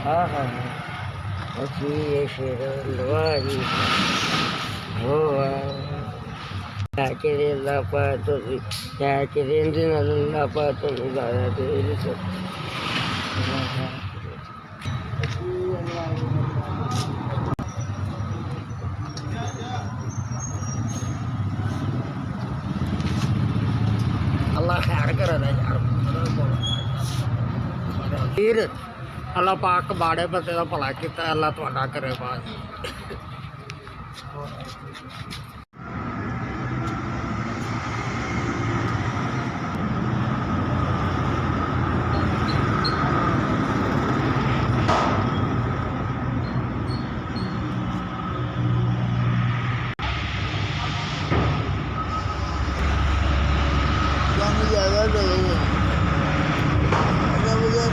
हाँ हाँ अच्छी ये शेर लवारी हो Yakirin lapatun yakirin din lapatun darating ito. Allah khair na yaar फिर अल्लाह पाक बाड़े बंदे का भला किया अल्लाह तुहाडा करे बाज ज़्यादा लोग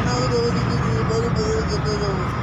ना वो तो बड़ी बड़ी बड़ी बड़ी